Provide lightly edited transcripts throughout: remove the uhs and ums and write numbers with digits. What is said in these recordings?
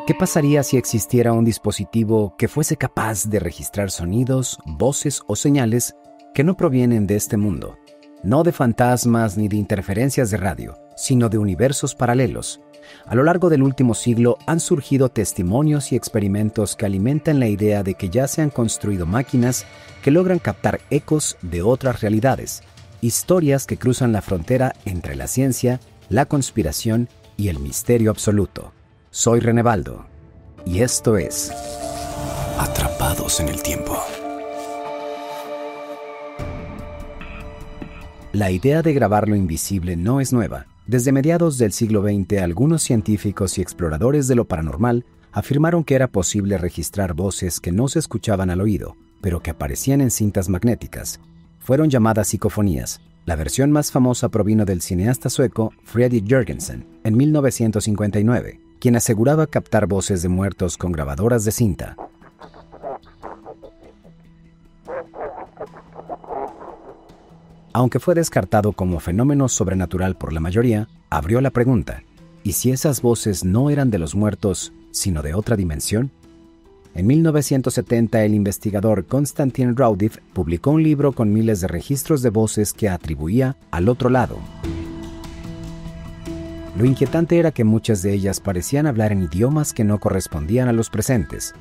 ¿Qué pasaría si existiera un dispositivo que fuese capaz de registrar sonidos, voces o señales que no provienen de este mundo? No de fantasmas ni de interferencias de radio, sino de universos paralelos. A lo largo del último siglo han surgido testimonios y experimentos que alimentan la idea de que ya se han construido máquinas que logran captar ecos de otras realidades, historias que cruzan la frontera entre la ciencia, la conspiración y el misterio absoluto. Soy René Baldo, y esto es Atrapados en el Tiempo. La idea de grabar lo invisible no es nueva. Desde mediados del siglo XX, algunos científicos y exploradores de lo paranormal afirmaron que era posible registrar voces que no se escuchaban al oído, pero que aparecían en cintas magnéticas. Fueron llamadas psicofonías. La versión más famosa provino del cineasta sueco Fredrik Jørgensen en 1959, quien aseguraba captar voces de muertos con grabadoras de cinta. Aunque fue descartado como fenómeno sobrenatural por la mayoría, abrió la pregunta: ¿y si esas voces no eran de los muertos, sino de otra dimensión? En 1970, el investigador Konstantin Raudiv publicó un libro con miles de registros de voces que atribuía al otro lado. Lo inquietante era que muchas de ellas parecían hablar en idiomas que no correspondían a los presentes.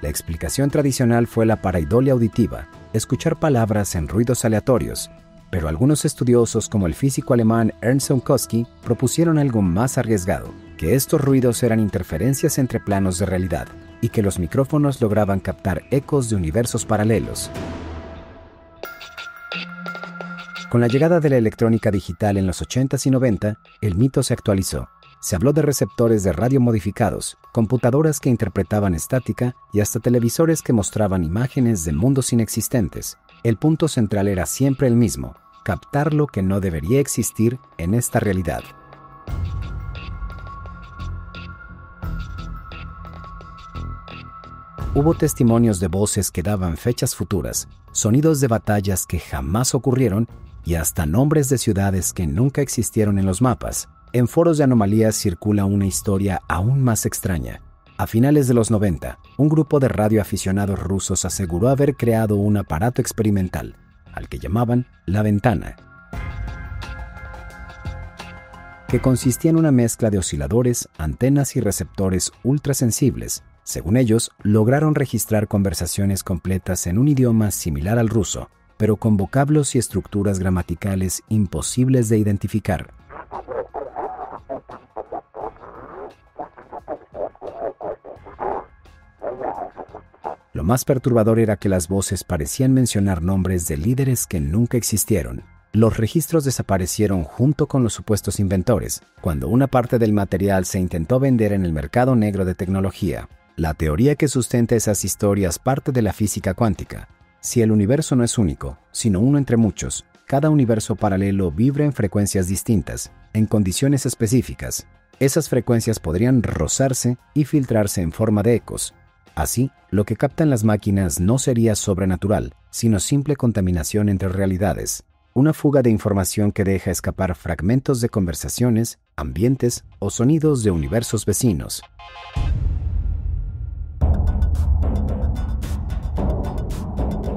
La explicación tradicional fue la pareidolia auditiva, escuchar palabras en ruidos aleatorios, pero algunos estudiosos como el físico alemán Ernst Unkowski propusieron algo más arriesgado, que estos ruidos eran interferencias entre planos de realidad y que los micrófonos lograban captar ecos de universos paralelos. Con la llegada de la electrónica digital en los 80s y 90, el mito se actualizó. Se habló de receptores de radio modificados, computadoras que interpretaban estática y hasta televisores que mostraban imágenes de mundos inexistentes. El punto central era siempre el mismo: captar lo que no debería existir en esta realidad. Hubo testimonios de voces que daban fechas futuras, sonidos de batallas que jamás ocurrieron y hasta nombres de ciudades que nunca existieron en los mapas. En foros de anomalías circula una historia aún más extraña. A finales de los 90, un grupo de radioaficionados rusos aseguró haber creado un aparato experimental, al que llamaban La Ventana, que consistía en una mezcla de osciladores, antenas y receptores ultrasensibles. Según ellos, lograron registrar conversaciones completas en un idioma similar al ruso, pero con vocablos y estructuras gramaticales imposibles de identificar. Lo más perturbador era que las voces parecían mencionar nombres de líderes que nunca existieron. Los registros desaparecieron junto con los supuestos inventores, cuando una parte del material se intentó vender en el mercado negro de tecnología. La teoría que sustenta esas historias parte de la física cuántica. Si el universo no es único, sino uno entre muchos, cada universo paralelo vibra en frecuencias distintas, en condiciones específicas. Esas frecuencias podrían rozarse y filtrarse en forma de ecos. Así, lo que captan las máquinas no sería sobrenatural, sino simple contaminación entre realidades. Una fuga de información que deja escapar fragmentos de conversaciones, ambientes o sonidos de universos vecinos.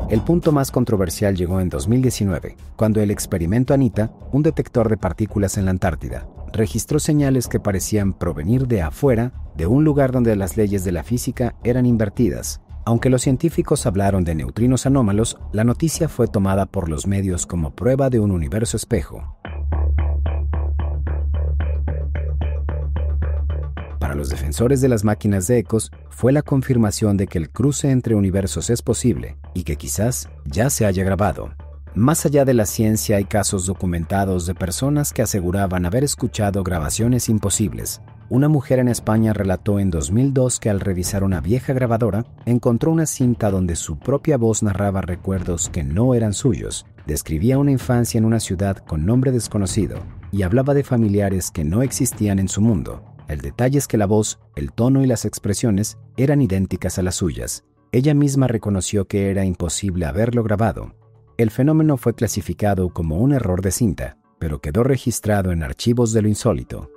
El punto más controversial llegó en 2019, cuando el experimento Anita, un detector de partículas en la Antártida, registró señales que parecían provenir de afuera, de un lugar donde las leyes de la física eran invertidas. Aunque los científicos hablaron de neutrinos anómalos, la noticia fue tomada por los medios como prueba de un universo espejo. Para los defensores de las máquinas de ecos, fue la confirmación de que el cruce entre universos es posible y que quizás ya se haya grabado. Más allá de la ciencia, hay casos documentados de personas que aseguraban haber escuchado grabaciones imposibles. Una mujer en España relató en 2002 que al revisar una vieja grabadora, encontró una cinta donde su propia voz narraba recuerdos que no eran suyos, describía una infancia en una ciudad con nombre desconocido y hablaba de familiares que no existían en su mundo. El detalle es que la voz, el tono y las expresiones eran idénticas a las suyas. Ella misma reconoció que era imposible haberlo grabado. El fenómeno fue clasificado como un error de cinta, pero quedó registrado en archivos de lo insólito.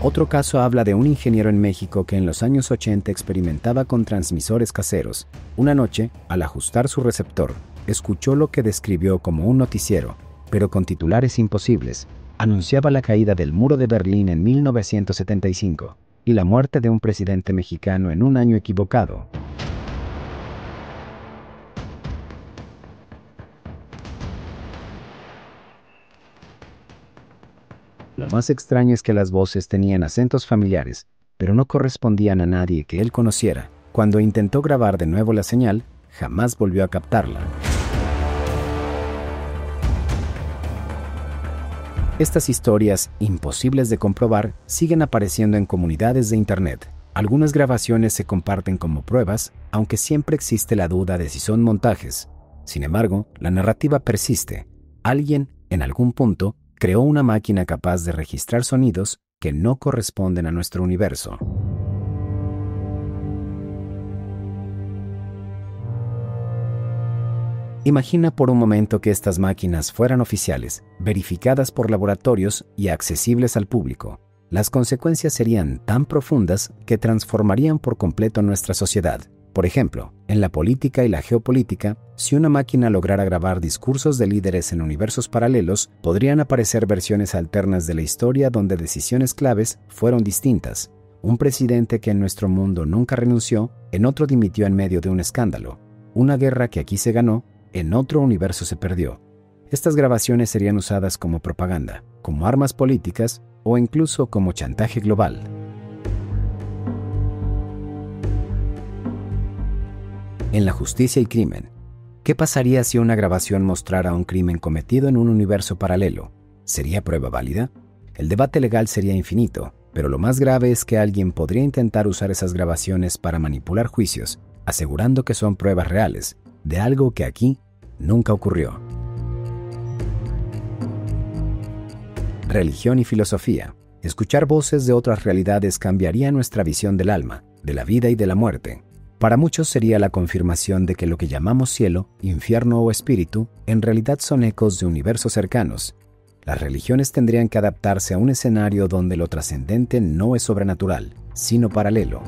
Otro caso habla de un ingeniero en México que en los años 80 experimentaba con transmisores caseros. Una noche, al ajustar su receptor, escuchó lo que describió como un noticiero, pero con titulares imposibles. Anunciaba la caída del muro de Berlín en 1975 y la muerte de un presidente mexicano en un año equivocado. Lo más extraño es que las voces tenían acentos familiares, pero no correspondían a nadie que él conociera. Cuando intentó grabar de nuevo la señal, jamás volvió a captarla. Estas historias, imposibles de comprobar, siguen apareciendo en comunidades de Internet. Algunas grabaciones se comparten como pruebas, aunque siempre existe la duda de si son montajes. Sin embargo, la narrativa persiste. Alguien, en algún punto, creó una máquina capaz de registrar sonidos que no corresponden a nuestro universo. Imagina por un momento que estas máquinas fueran oficiales, verificadas por laboratorios y accesibles al público. Las consecuencias serían tan profundas que transformarían por completo nuestra sociedad. Por ejemplo, en la política y la geopolítica, si una máquina lograra grabar discursos de líderes en universos paralelos, podrían aparecer versiones alternas de la historia donde decisiones claves fueron distintas. Un presidente que en nuestro mundo nunca renunció, en otro dimitió en medio de un escándalo. Una guerra que aquí se ganó, en otro universo se perdió. Estas grabaciones serían usadas como propaganda, como armas políticas o incluso como chantaje global. En la justicia y crimen, ¿qué pasaría si una grabación mostrara un crimen cometido en un universo paralelo? ¿Sería prueba válida? El debate legal sería infinito, pero lo más grave es que alguien podría intentar usar esas grabaciones para manipular juicios, asegurando que son pruebas reales, de algo que aquí nunca ocurrió. Religión y filosofía. Escuchar voces de otras realidades cambiaría nuestra visión del alma, de la vida y de la muerte. Para muchos sería la confirmación de que lo que llamamos cielo, infierno o espíritu, en realidad son ecos de universos cercanos. Las religiones tendrían que adaptarse a un escenario donde lo trascendente no es sobrenatural, sino paralelo.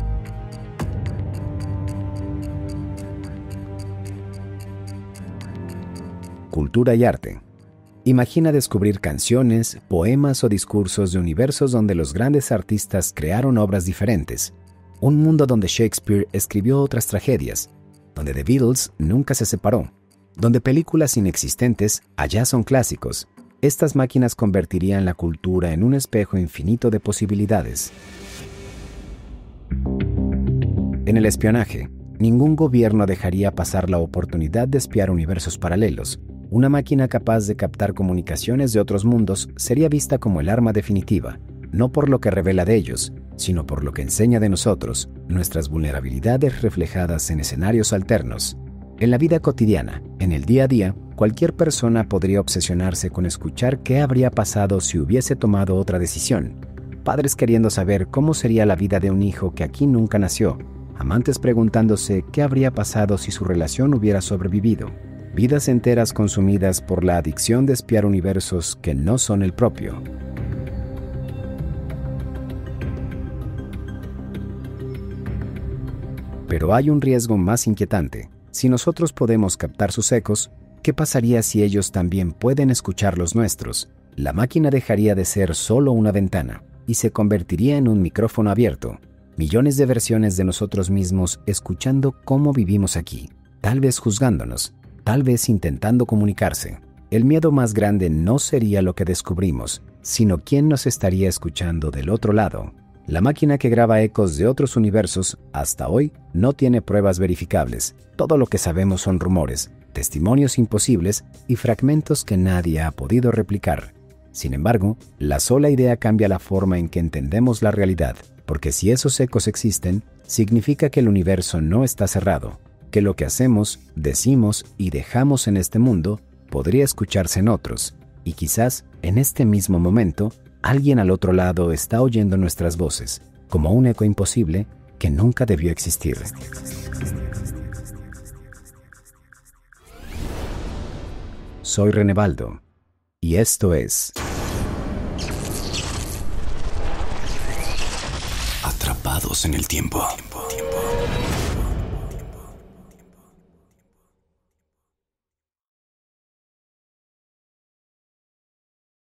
Cultura y arte. Imagina descubrir canciones, poemas o discursos de universos donde los grandes artistas crearon obras diferentes. Un mundo donde Shakespeare escribió otras tragedias, donde The Beatles nunca se separó, donde películas inexistentes allá son clásicos. Estas máquinas convertirían la cultura en un espejo infinito de posibilidades. En el espionaje, ningún gobierno dejaría pasar la oportunidad de espiar universos paralelos. Una máquina capaz de captar comunicaciones de otros mundos sería vista como el arma definitiva, no por lo que revela de ellos, sino por lo que enseña de nosotros, nuestras vulnerabilidades reflejadas en escenarios alternos. En la vida cotidiana, en el día a día, cualquier persona podría obsesionarse con escuchar qué habría pasado si hubiese tomado otra decisión. Padres queriendo saber cómo sería la vida de un hijo que aquí nunca nació. Amantes preguntándose qué habría pasado si su relación hubiera sobrevivido. Vidas enteras consumidas por la adicción de espiar universos que no son el propio. Pero hay un riesgo más inquietante. Si nosotros podemos captar sus ecos, ¿qué pasaría si ellos también pueden escuchar los nuestros? La máquina dejaría de ser solo una ventana y se convertiría en un micrófono abierto. Millones de versiones de nosotros mismos escuchando cómo vivimos aquí, tal vez juzgándonos, tal vez intentando comunicarse. El miedo más grande no sería lo que descubrimos, sino quién nos estaría escuchando del otro lado. La máquina que graba ecos de otros universos, hasta hoy, no tiene pruebas verificables. Todo lo que sabemos son rumores, testimonios imposibles y fragmentos que nadie ha podido replicar. Sin embargo, la sola idea cambia la forma en que entendemos la realidad, porque si esos ecos existen, significa que el universo no está cerrado, que lo que hacemos, decimos y dejamos en este mundo podría escucharse en otros, y quizás, en este mismo momento, alguien al otro lado está oyendo nuestras voces, como un eco imposible que nunca debió existir. Soy René Baldo, y esto es Atrapados en el tiempo.